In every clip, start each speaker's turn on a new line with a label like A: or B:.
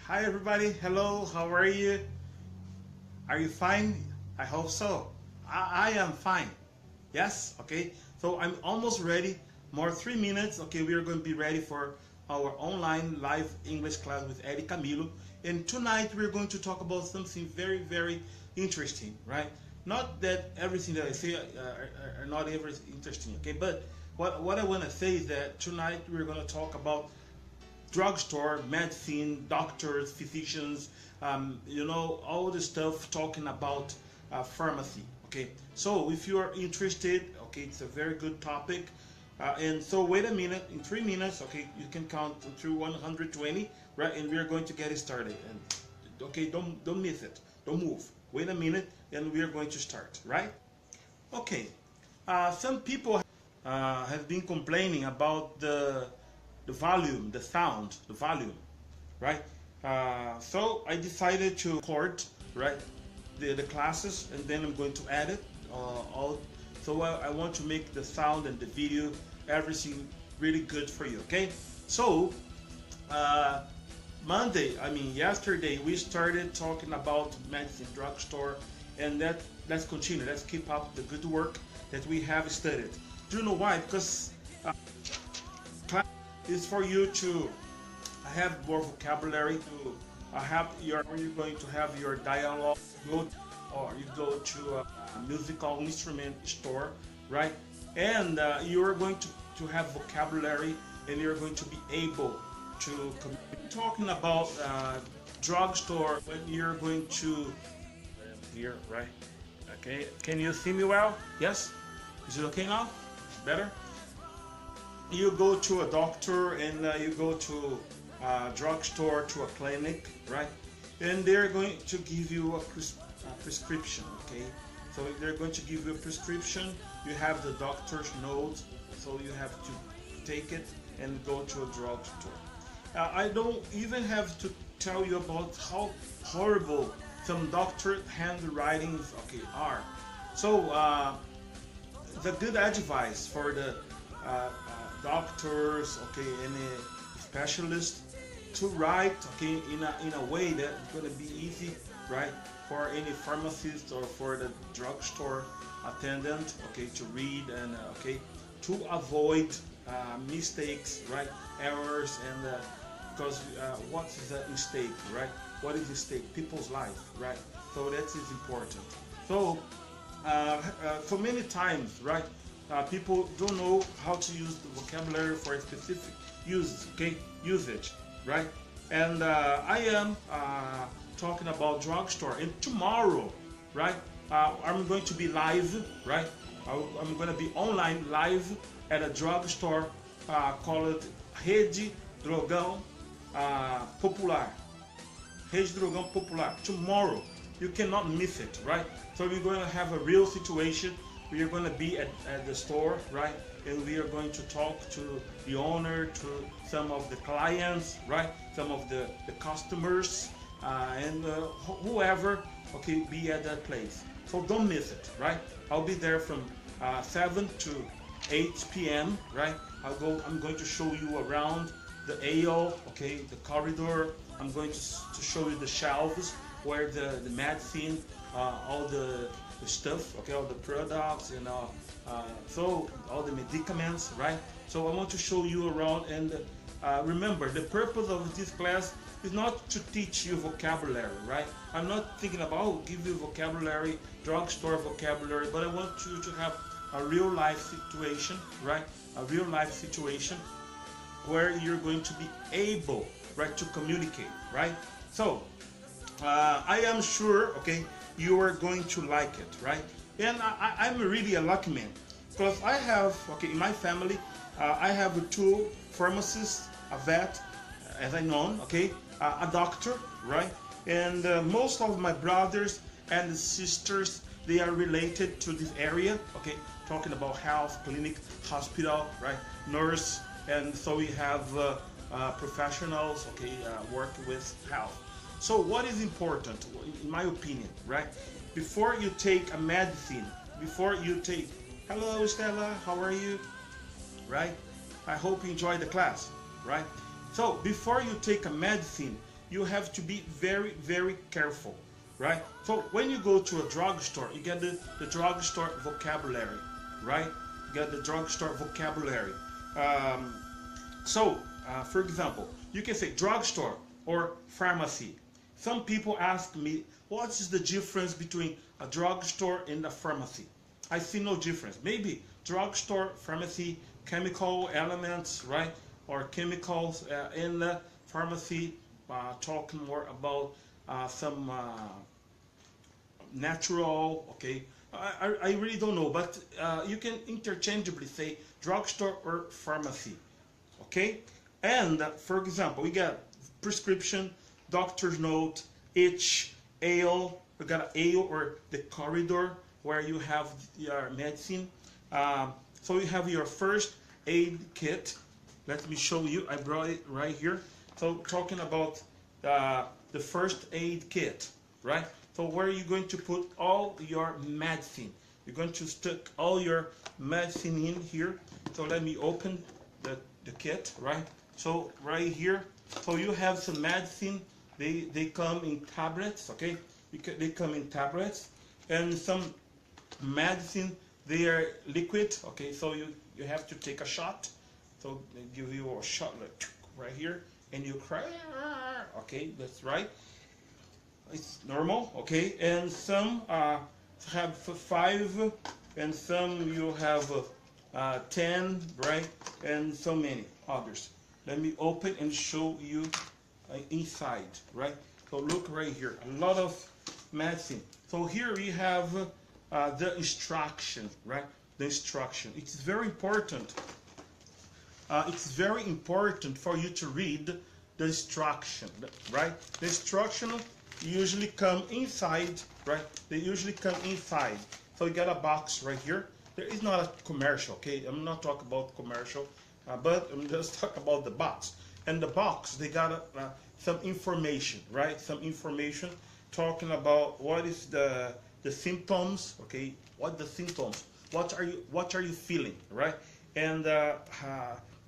A: Hi everybody, hello, how are you? Are you fine? I hope so. I am fine. Yes, okay. So I'm almost ready. More 3 minutes. Okay, we are going to be ready for our online live English class with Eddie Camilo. And tonight we're going to talk about something very, very interesting, right? Not that everything that I say are not ever interesting, okay? But what I want to say is that tonight we're going to talk about drugstore, medicine, doctors, physicians, all the stuff talking about pharmacy. Okay, so if you are interested, okay, it's a very good topic. And so wait a minute, in 3 minutes, okay, you can count through 120, right? And we are going to get it started. And okay, don't miss it, don't move. Wait a minute, and we are going to start, right? Okay, some people have been complaining about the volume, the sound, the volume, right? So I decided to record, right, the classes, and then I'm going to edit all. So I want to make the sound and the video, everything really good for you, okay? So yesterday we started talking about medicine drugstore, and let's continue. Let's keep up the good work that we have studied. Do you know why? Because class is for you to have more vocabulary, to you're going to have your dialogue, or you go to a musical instrument store, right? And you're going to have vocabulary, and you're going to be able to talking about drugstore when you're going to here, right? Okay, can you see me well? Yes? Is it okay now? Better? You go to a doctor, and you go to a drugstore, to a clinic, right? And they're going to give you a prescription, okay? So they're going to give you a prescription. You have the doctor's note, so you have to take it and go to a drugstore. I don't even have to tell you about how horrible some doctor handwritings, okay, are. So the good advice for the doctors, okay, any specialists, to write, okay, in a way that's going to be easy, right, for any pharmacist or for the drugstore attendant, okay, to read, and okay, to avoid mistakes, right, errors, and because what is a mistake, right? What is a mistake? People's life, right? So that is important. So so many times, right, people don't know how to use the vocabulary for a specific usage, right? And I am talking about drugstore, and tomorrow, right, I'm going to be live, right? I'm going to be online live at a drugstore called Rede Drogão Popular. Rede Drogão Popular. Tomorrow, you cannot miss it, right? So we're going to have a real situation. We are going to be at the store, right? And we are going to talk to the owner, to some of the clients, right? Some of the customers, and whoever, okay, be at that place. So don't miss it, right? I'll be there from 7 to 8 p.m., right? I'm going to show you around the aisle, okay, the corridor. I'm going to show you the shelves where the medicine, all the stuff, okay, all the products, and so all the medicaments, right? So I want to show you around, and remember, the purpose of this class is not to teach you vocabulary, right? I'm not thinking about give you vocabulary, drugstore vocabulary, but I want you to have a real life situation, right? A real life situation where you're going to be able, right, to communicate, right? So I am sure, okay, you are going to like it, right? And I'm really a lucky man, because I have, okay, in my family, I have two pharmacists, a vet, as I know, okay, a doctor, right? And most of my brothers and sisters, they are related to this area, okay? Talking about health, clinic, hospital, right? Nurse, and so we have professionals, okay, work with health. So what is important, in my opinion, right? Before you take a medicine, before you take, hello Stella, how are you? Right? I hope you enjoy the class, right? So before you take a medicine, you have to be very, very careful, right? So when you go to a drugstore, you get the drugstore vocabulary, right? You get the drugstore vocabulary. Um, for example, you can say drugstore or pharmacy. Some people ask me, what is the difference between a drugstore and a pharmacy? I see no difference. Maybe drugstore, pharmacy, chemical elements, right? Or chemicals in the pharmacy, talking more about some natural, okay? I really don't know, but you can interchangeably say drugstore or pharmacy, okay? And for example, we got prescription, doctor's note, itch, ale. We got ale or the corridor where you have your medicine. So you have your first aid kit. Let me show you. I brought it right here. So talking about the first aid kit, right? So where are you going to put all your medicine? You're going to stick all your medicine in here. So let me open the kit, right? So right here, so you have some medicine. They come in tablets, okay? They come in tablets, and some medicine they are liquid, okay? So you have to take a shot. So they give you a shot like right here, and you cry, okay? That's right. It's normal, okay? And some have 5, and some you have 10, right? And so many others. Let me open and show you inside, right? So look right here, a lot of medicine. So here we have the instruction, right? The instruction. It's very important. It's very important for you to read the instruction, right? The instruction usually come inside, right? They usually come inside. So you got a box right here. There is not a commercial, okay? I'm not talking about commercial, but I'm just talking about the box. And the box, they got some information, right? Some information talking about what is the symptoms, okay? What the symptoms? What are you feeling, right? And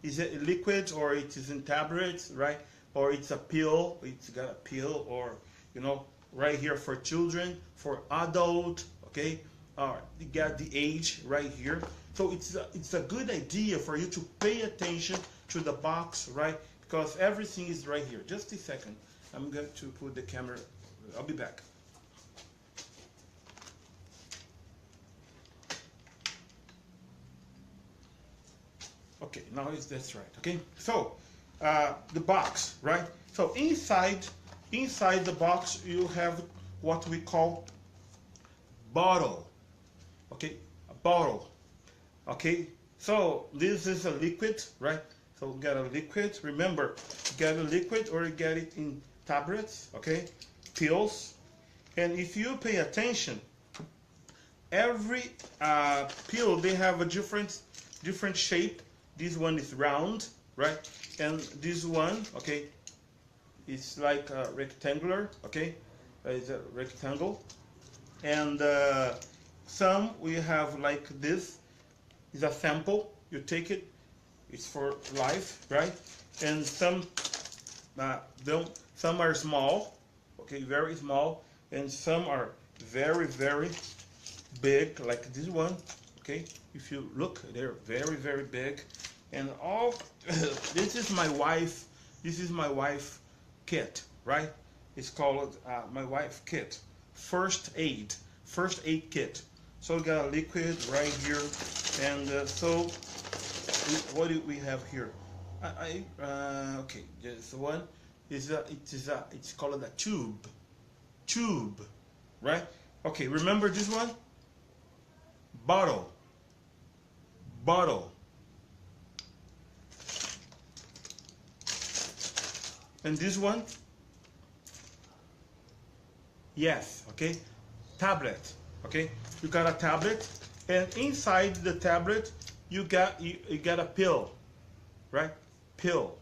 A: is it liquid or it is in tablets, right? Or it's a pill? It's got a pill, or you know, right here for children, for adult, okay? You got the age right here. So it's a good idea for you to pay attention to the box, right? Because everything is right here. Just a second. I'm going to put the camera. I'll be back. Okay, now that's right. Okay, so the box, right? So inside the box you have what we call bottle. Okay, a bottle. Okay, so this is a liquid, right? So we got a liquid. Remember, you get a liquid or you get it in tablets, okay? Pills. And if you pay attention, every pill, they have a different shape. This one is round, right? And this one, okay, it's like a rectangular, okay? It's a rectangle. And some we have like this. Is a sample. You take it. It's for life, right? And some are small, okay, very small, and some are very, very big, like this one, okay? If you look, they're very, very big, and all. This is my wife kit, right? It's called my wife kit, first aid kit. So we got a liquid right here, and so. What do we have here? Okay, this one is it's called a tube, right? Okay, remember this one? Bottle. And this one? Yes, okay? Tablet, okay? You got a tablet, and inside the tablet, you got a pill, right? Pill.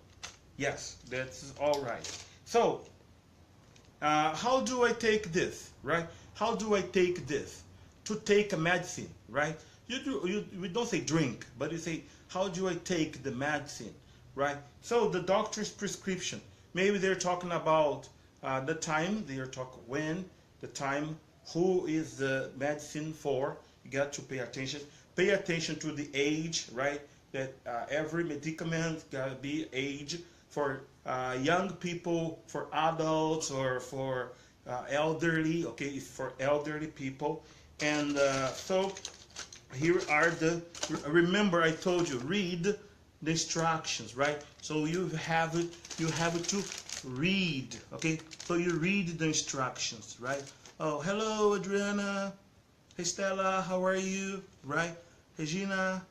A: Yes, that's all right. So, how do I take this, right? How do I take this? To take a medicine, right? We don't say drink, but you say, how do I take the medicine, right? So the doctor's prescription. Maybe they're talking about the time, they're talking when, the time, who is the medicine for. You got to pay attention. Pay attention to the age, right? That every medicament got to be age for young people, for adults, or for elderly, okay, for elderly people. And so here are the, remember I told you, read the instructions, right? So you have to read, okay? So you read the instructions, right? Oh, hello, Adriana. Hey, Stella, how are you? Right? Regina,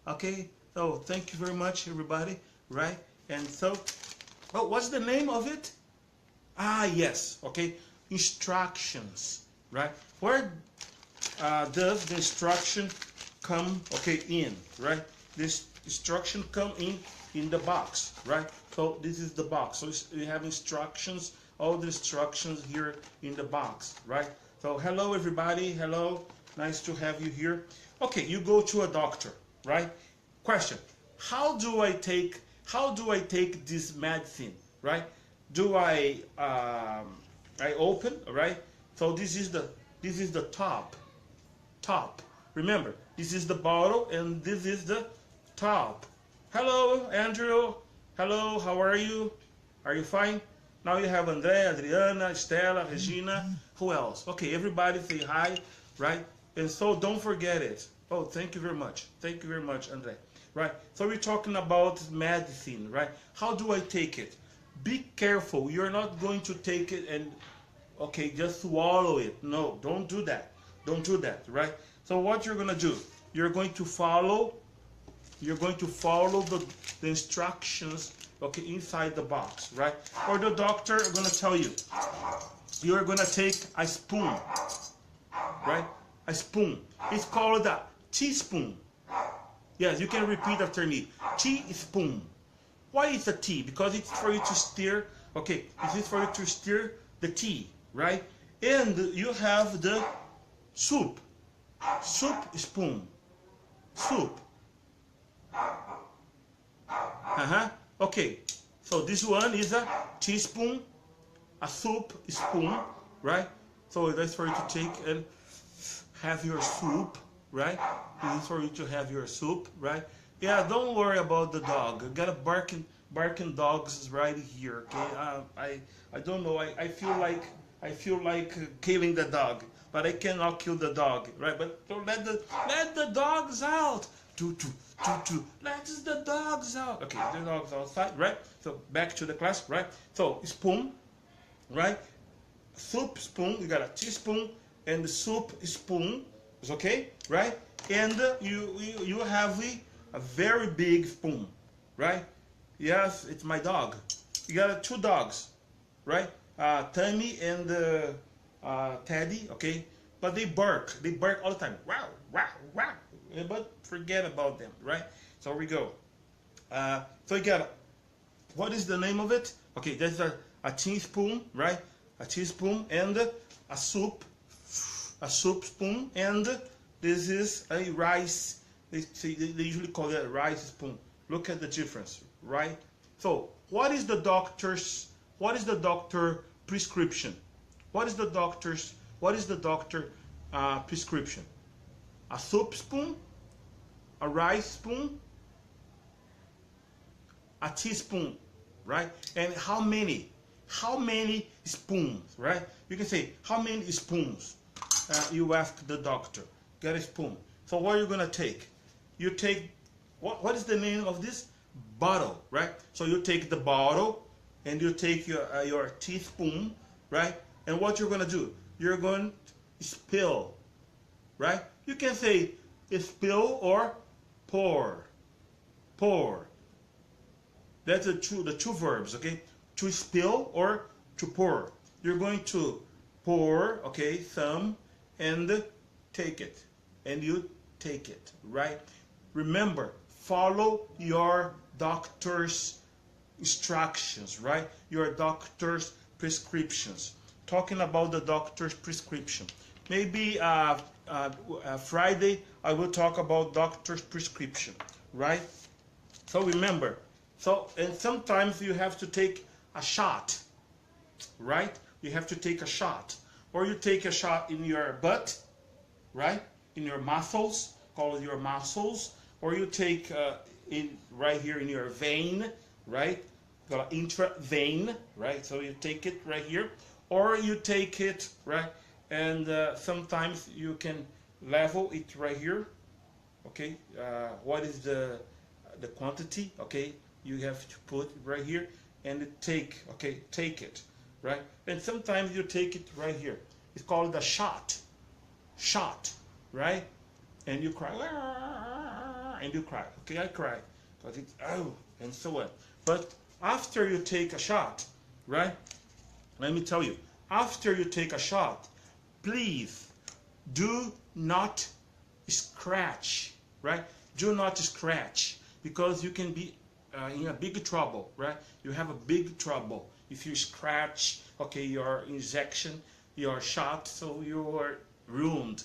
A: okay? So thank you very much, everybody, right? And so, oh, what's the name of it? Ah, yes, okay. Instructions, right? Where does the instruction come, okay, in, right? This instruction come in the box, right? So this is the box. So you have instructions, all the instructions here in the box, right? So hello everybody, hello, nice to have you here. Okay, you go to a doctor, right? Question: how do I take this medicine, right? Do I open, right? So this is the top. Remember, this is the bottle and this is the top. Hello, Andrew. Hello, how are you? Are you fine? Now you have Andrea, Adriana, Stella, Regina. Who else? Okay, everybody say hi, right? And so don't forget it. Oh, thank you very much. Thank you very much, Andre. Right? So we're talking about medicine, right? How do I take it? Be careful. You're not going to take it and, okay, just swallow it. No, don't do that. Don't do that, right? So what you're going to do, you're going to follow the instructions, okay, inside the box, right? Or the doctor is going to tell you, you're going to take a spoon, right? A spoon. It's called a teaspoon. Yes, you can repeat after me. Teaspoon. Why is a tea? Because it's for you to stir, okay, it is for you to stir the tea, right? And you have the soup spoon. Soup. Okay, so this one is a teaspoon, a soup spoon, right? So that's for you to take and have your soup, right? This is for you to have your soup, right? Yeah, don't worry about the dog. I got a barking dogs right here, okay? I don't know. I feel like killing the dog, but I cannot kill the dog, right? But don't let the dogs out. Let the dogs out. Okay, the dogs outside, right? So back to the class, right? So spoon, right? Soup spoon. You got a teaspoon and the soup spoon. Is okay, right? And you have a very big spoon, right? Yes, it's my dog. You got two dogs, right? Tammy and Teddy, okay? But they bark all the time. Wow, wow, wow. But forget about them, right? So we go. So you got, what is the name of it? Okay, that's a teaspoon, right? A teaspoon and a soup spoon, and this is a rice. They usually call it a rice spoon. Look at the difference, right? So what is the doctor prescription? What is the doctor prescription? A soup spoon, a rice spoon, a teaspoon, right? And how many spoons, right? You can say, how many spoons? You ask the doctor. Get a spoon. So what are you gonna take? You take, what is the name of this? Bottle, right? So you take the bottle and you take your teaspoon, right? And what you're gonna do? You're going to spill, right? You can say spill or pour. Pour. That's the two verbs, okay? To spill or to pour. You're going to pour, okay, some, and take it. And you take it, right? Remember, follow your doctor's instructions, right? Your doctor's prescriptions. Talking about the doctor's prescription. Maybe Friday I will talk about doctor's prescription, right? So remember, and sometimes you have to take a shot, right? You have to take a shot. Or you take a shot in your butt, right? In your muscles, call it your muscles. Or you take right here in your vein, right? Got an intra-vein, right? So you take it right here. Or you take it, right? And sometimes you can level it right here. Okay, what is the quantity? Okay, you have to put it right here and take. Okay, take it, right? And sometimes you take it right here. It's called a shot, right? And you cry, and you cry. Okay, I cry because it's and so on. But after you take a shot, right? Let me tell you, after you take a shot, please do not scratch, right? Do not scratch, because you can be in a big trouble, right? You have a big trouble if you scratch, okay, your injection, your shot, so you're ruined,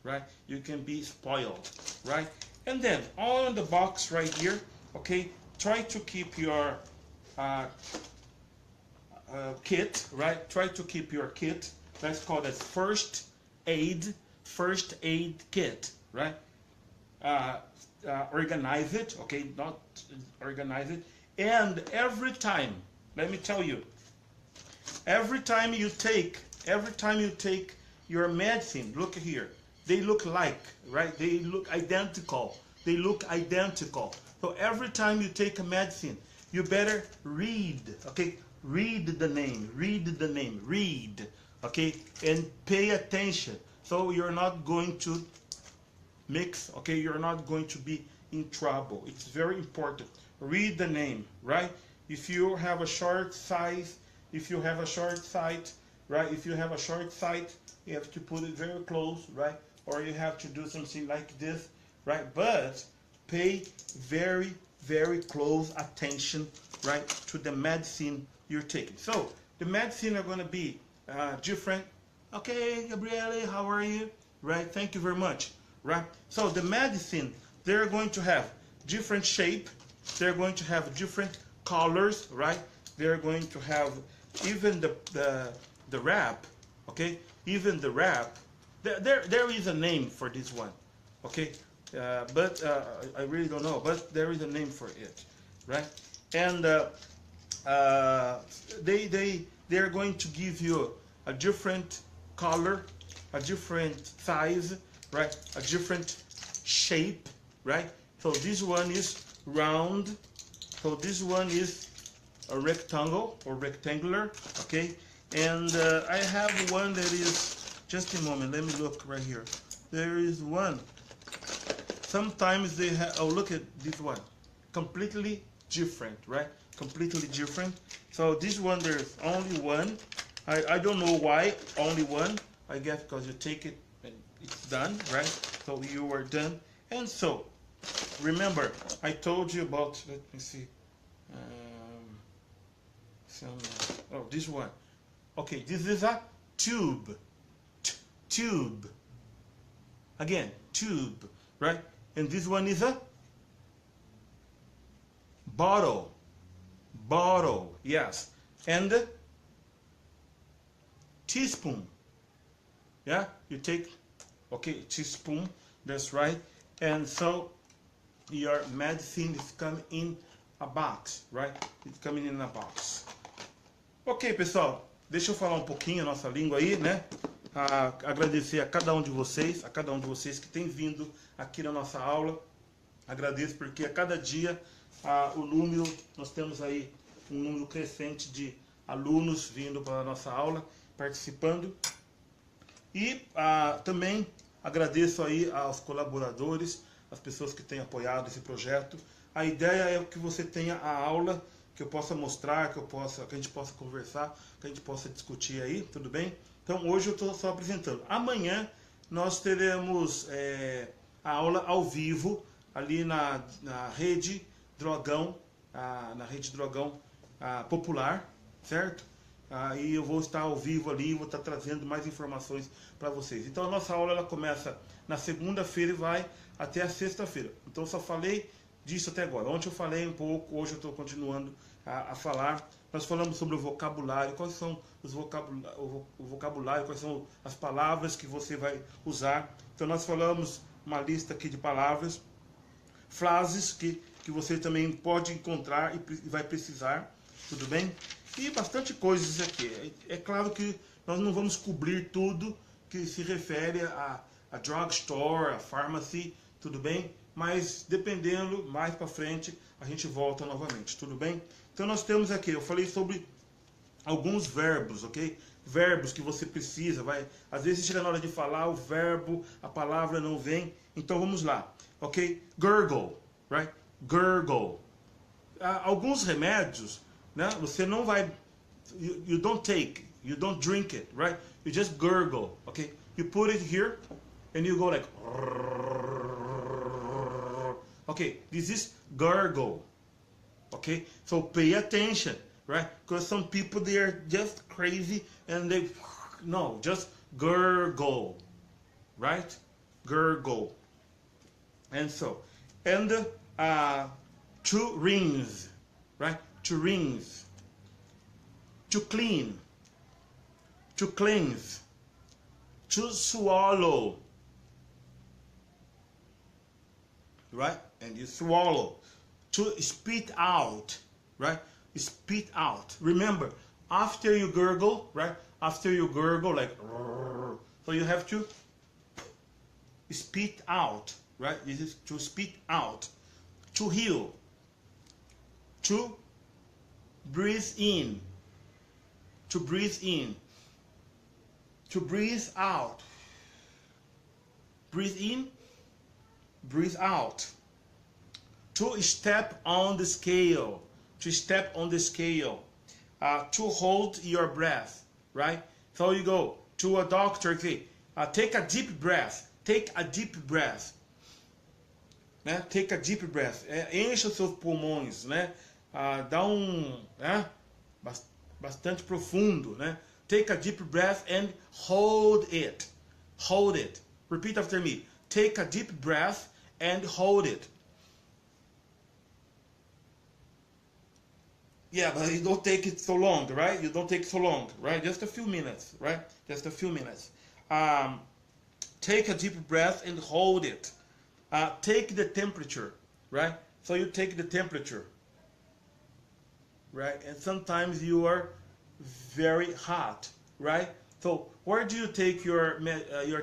A: right? You can be spoiled, right? And then on the box right here, okay, try to keep your kit, right? Try to keep your kit. That's called as first aid kit, right? Organize it, okay? Not organize it. And every time, let me tell you, every time you take your medicine, look here, they look like, right? They look identical. They look identical. So every time you take a medicine, you better read, okay? Read the name, read, okay? And pay attention. So you're not going to mix, okay? You're not going to be in trouble. It's very important. Read the name, right? If you have a short size, right? If you have a short sight, you have to put it very close, right? Or you have to do something like this, right? But pay very, very close attention, right, to the medicine you're taking. So the medicine are going to be different. Okay, Gabriele, how are you? Right, thank you very much. Right, so the medicine, they're going to have different shape, they're going to have different colors, right? They're going to have even the wrap, okay? Even the wrap, there is a name for this one, okay? But I really don't know, but there is a name for it, right? And they're going to give you a different color, a different size, right? A different shape, right? So this one is round. So this one is a rectangle or rectangular, okay? And I have one that is, just a moment, let me look right here. There is one. Sometimes they have, oh, look at this one. Completely different, right? Completely different. So this one, there's only one. I don't know why only one. I guess because you take it and it's done, right? So you are done. And so, remember, I told you about, let me see. Oh, this one. Okay, this is a tube. Tube. Again, tube, right? And this one is a bottle. Bottle, yes. And teaspoon. Yeah, you take, okay, teaspoon, that's right. And so your medicine is coming in a box, right? It's coming in a box. Ok, pessoal, deixa eu falar um pouquinho a nossa língua aí, né? Agradecer a cada um de vocês, que tem vindo aqui na nossa aula. Agradeço porque a cada dia o número, nós temos aí um número crescente de alunos vindo para a nossa aula, participando. E também agradeço aí aos colaboradores, as pessoas que têm apoiado esse projeto. A ideia é que você tenha a aula, que eu possa mostrar, que a gente possa conversar, que a gente possa discutir aí, tudo bem? Então hoje eu estou só apresentando. Amanhã nós teremos a aula ao vivo ali na Rede Drogão, na Rede Drogão Popular, certo? E eu vou estar ao vivo ali e vou estar trazendo mais informações para vocês. Então a nossa aula ela começa na segunda-feira e vai até a sexta-feira. Então eu só falei disso até agora. Ontem eu falei um pouco, hoje eu estou continuando a falar. Nós falamos sobre o vocabulário, quais são o vocabulário, quais são as palavras que você vai usar. Então nós falamos uma lista aqui de palavras, frases que você também pode encontrar e vai precisar, tudo bem? E bastante coisas aqui. É claro que nós não vamos cobrir tudo que se refere a drugstore, a pharmacy, tudo bem? Mas dependendo, mais para frente, a gente volta novamente, tudo bem? Então nós temos aqui, eu falei sobre alguns verbos, ok? Verbos que você precisa, às vezes chega na hora de falar, o verbo, a palavra não vem, então vamos lá, ok? Gurgle, right? Gurgle. Alguns remédios, né? Você não vai, you don't take, you don't drink it, right? You just gurgle, okay? You put it here, and you go like, okay, this is gurgle, okay? So pay attention, right? Because some people, they are just crazy, and they, no, just gurgle, right? Gurgle. And so, and to rinse, right? To rinse, to clean, to cleanse, to swallow, right? And you swallow. To spit out, right? Spit out. Remember, after you gurgle, right? After you gurgle, like, so you have to spit out, right? This is to spit out. To heal. To breathe in. To breathe in. To breathe out. Breathe in, breathe out. To step on the scale. To step on the scale. To hold your breath, right? So you go to a doctor, say, take a deep breath. Take a deep breath. Né? Take a deep breath. Encha os seus pulmões, né? Dá bastante profundo, né? Take a deep breath and hold it. Hold it. Repeat after me. Take a deep breath and hold it. Yeah, but you don't take it so long, right? You don't take so long, right? Just a few minutes, right? Just a few minutes. Take a deep breath and hold it. Take the temperature, right? So you take the temperature, right? And sometimes you are very hot, right? So where do you take your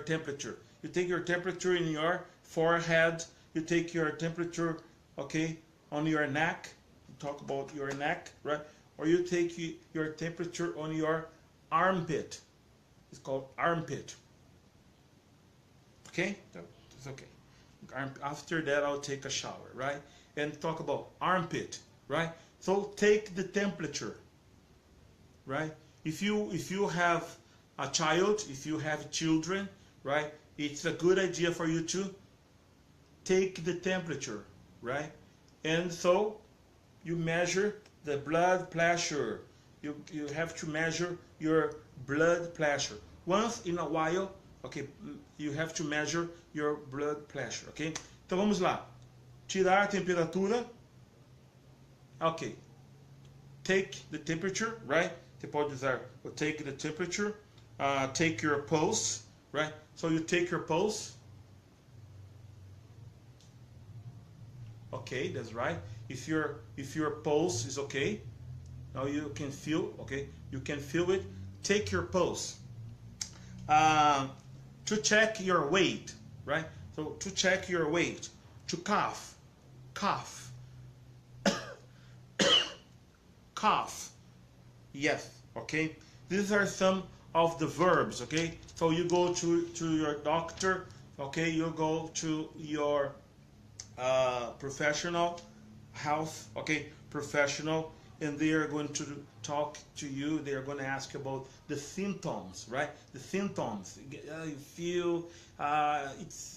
A: temperature? You take your temperature in your forehead. You take your temperature, okay, on your neck. Talk about your neck, right? Or you take your temperature on your armpit. It's called armpit. Okay, it's okay. After that, I'll take a shower, right? And talk about armpit, right? So take the temperature, right? If you have a child, if you have children, right? It's a good idea for you to take the temperature, right? And so you measure the blood pressure. You have to measure your blood pressure. Once in a while, okay, you have to measure your blood pressure, okay? Então vamos lá. Tirar a temperatura. Ok. Take the temperature, right? Você pode usar o take the temperature. Take your pulse, right? So you take your pulse. Okay, that's right. If your pulse is okay, now you can feel, okay? You can feel it. Take your pulse. To check your weight, right? So to check your weight. To cough, cough, cough. Yes, okay? These are some of the verbs, okay? So you go to your doctor, okay? You go to your professional health, okay? Professional, and they are going to talk to you. They are going to ask you about the symptoms, right? The symptoms. You feel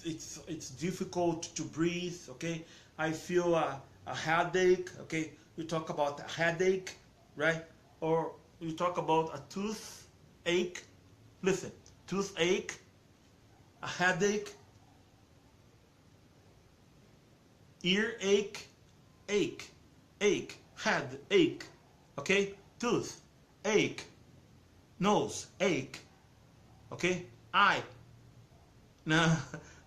A: it's difficult to breathe, okay? I feel a headache, okay? You talk about a headache, right? Or you talk about a toothache. Listen, toothache, a headache, earache, ache, ache, head, ache, okay? Tooth, ache, nose, ache, okay? Eye, no,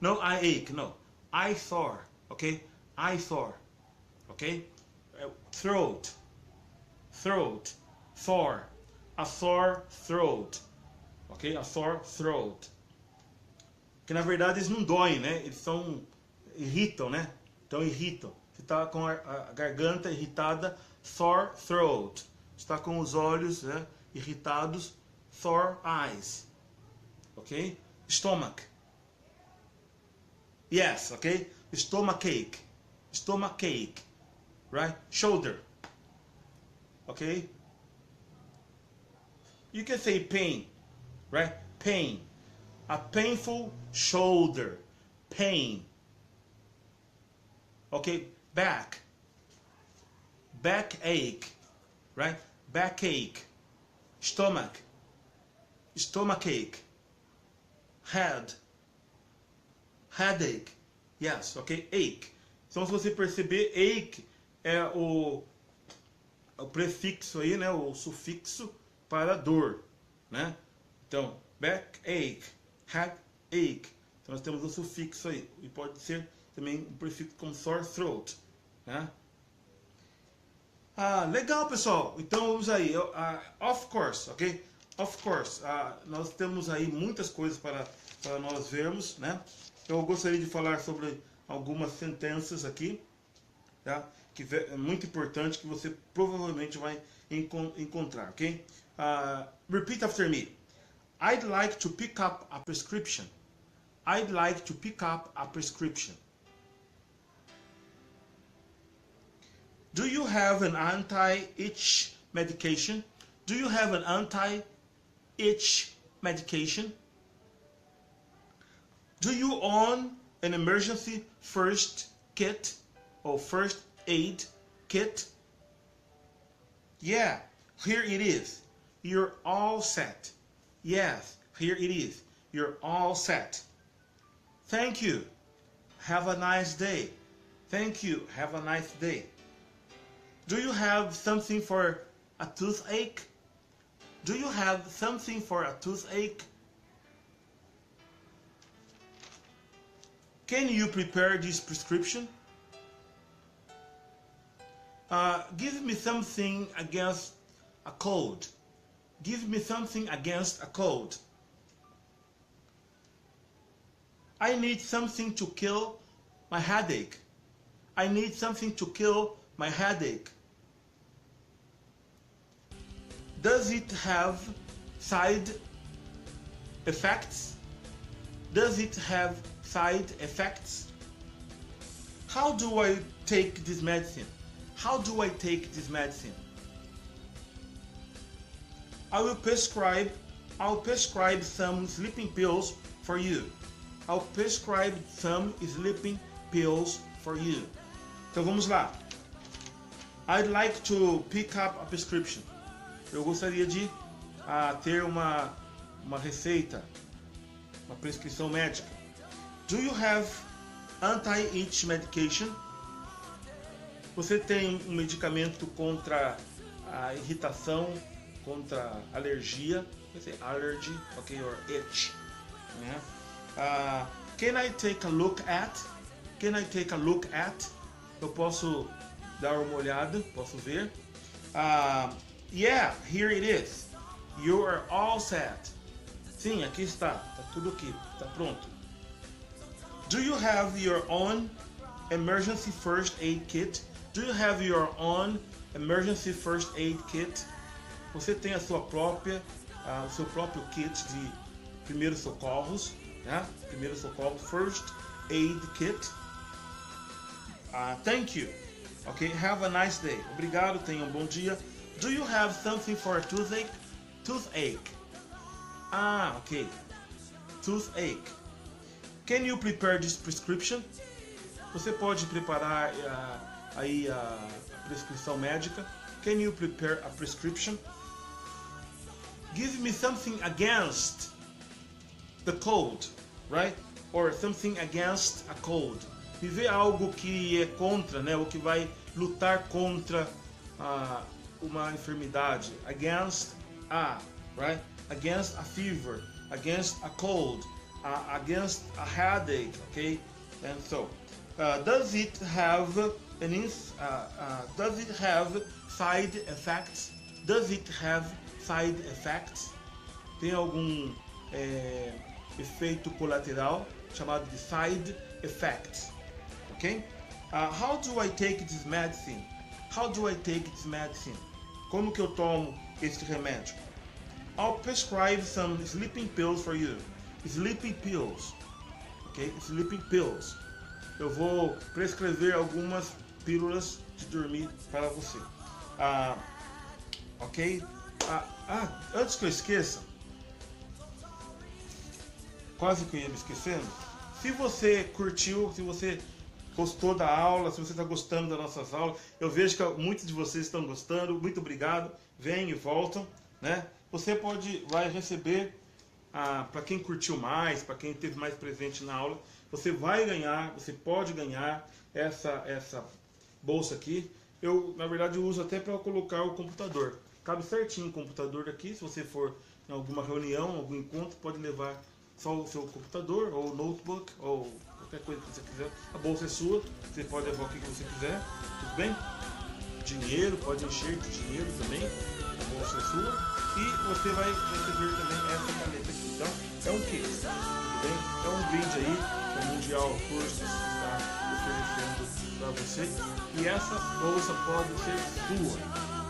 A: no eye ache, no. Eye sore, okay? Eye sore, okay? Throat, throat, sore, a sore throat, ok? A sore throat. Que na verdade eles não doem, né? Eles irritam, né? Então irritam. Você está com a garganta irritada, sore throat. Está com os olhos, né, irritados, sore eyes, ok? Stomach, yes, ok? Stomachache, stomachache, right? Shoulder, okay? You can say pain, right? Pain, a painful shoulder, pain, okay? Back, backache, right? Backache, stomach, stomachache, head, headache, yes, ok? Ache. Então, se você perceber, ache é o prefixo aí, né? O sufixo para dor, né? Então, backache, headache. Então, nós temos o sufixo aí. E pode ser também um prefixo como sore throat, né? Legal, pessoal. Então vamos aí. Of course, ok? Of course. Nós temos aí muitas coisas para nós vermos, né? Eu gostaria de falar sobre algumas sentenças aqui, tá? Que é muito importante, que você provavelmente vai encontrar, ok? Repeat after me. I'd like to pick up a prescription. I'd like to pick up a prescription. Do you have an anti-itch medication? Do you have an anti-itch medication? Do you own an emergency first kit or first aid kit? Yeah, here it is. You're all set. Yes, here it is. You're all set. Thank you. Have a nice day. Thank you. Have a nice day. Do you have something for a toothache? Do you have something for a toothache? Can you prepare this prescription? Give me something against a cold. Give me something against a cold. I need something to kill my headache. I need something to kill my headache. Does it have side effects? Does it have side effects? How do I take this medicine? How do I take this medicine? I'll prescribe some sleeping pills for you. I'll prescribe some sleeping pills for you. Então vamos lá. I'd like to pick up a prescription. Eu gostaria de ter uma receita, uma prescrição médica. Do you have anti-itch medication? Você tem um medicamento contra a irritação, contra a alergia, quer dizer, allergy, ok, or itch. Né? Can I take a look at? Can I take a look at? Eu posso dar uma olhada, posso ver. Yeah, here it is. You are all set. Sim, aqui está. Está tudo aqui. Está pronto. Do you have your own emergency first aid kit? Do you have your own emergency first aid kit? Você tem a sua própria, o seu próprio kit de primeiros socorros, né? Primeiros socorros, first aid kit. Thank you. Okay, have a nice day. Obrigado, tenha um bom dia. Do you have something for a toothache? Toothache. Okay. Toothache. Can you prepare this prescription? Você pode preparar aí a prescrição médica. Can you prepare a prescription? Give me something against the cold, right? Or something against a cold. Me vê algo que é contra, né? O que vai lutar contra uma enfermidade. Against right? Against a fever, against a cold, against a headache, okay? And so, does it have does it have side effects? Does it have side effects? Tem algum efeito colateral chamado de side effects, ok? How do I take this medicine? How do I take this medicine? Como que eu tomo este remédio? I'll prescribe some sleeping pills for you. Sleeping pills, ok? Sleeping pills. Eu vou prescrever algumas pílulas de dormir para você. Ok? Antes que eu esqueça, quase que eu ia me esquecendo. Se você curtiu, se você gostou da aula, se você está gostando das nossas aulas, eu vejo que muitos de vocês estão gostando. Muito obrigado. Vêm e voltam, né? Você vai receber, para quem curtiu mais, para quem esteve mais presente na aula, você pode ganhar essa bolsa aqui. Eu, na verdade, uso até para colocar o computador. Cabe certinho o computador aqui. Se você for em alguma reunião, algum encontro, pode levar só o seu computador, ou notebook, ou qualquer coisa que você quiser. A bolsa é sua, você pode levar o que você quiser, tudo bem? Dinheiro, pode encher de dinheiro também, a bolsa é sua. E você vai receber também essa caneta aqui. Então, é um kit, tudo bem? É um brinde aí, o Mundial Cursos está oferecendo para você. E essa bolsa pode ser sua,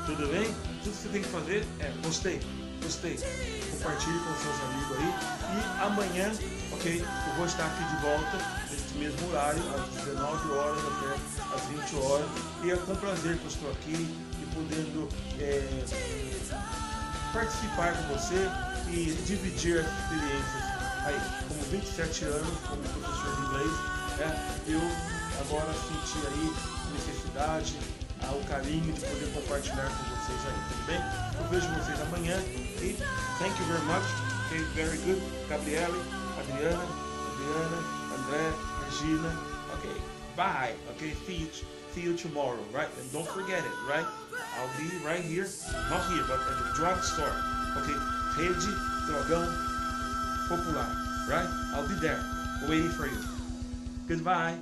A: tudo bem? Tudo que você tem que fazer é gostei. Compartilhe com seus amigos aí. E amanhã, ok, eu vou estar aqui de volta, neste mesmo horário, às 19 horas até às 20 horas. E é com prazer que eu estou aqui e podendo participar com você e dividir as experiências aí. Como 27 anos como professor de inglês, eu agora senti aí necessidade, o carinho de poder compartilhar com vocês aí, tudo bem? Eu vejo vocês amanhã e thank you very much, okay, very good. Gabriele, Adriana, André, Regina, okay, bye, okay, see you tomorrow, right? And don't forget it, right? I'll be right here, not here, but at the drugstore, okay? Rede Drogão Popular, right? I'll be there, waiting for you. Goodbye.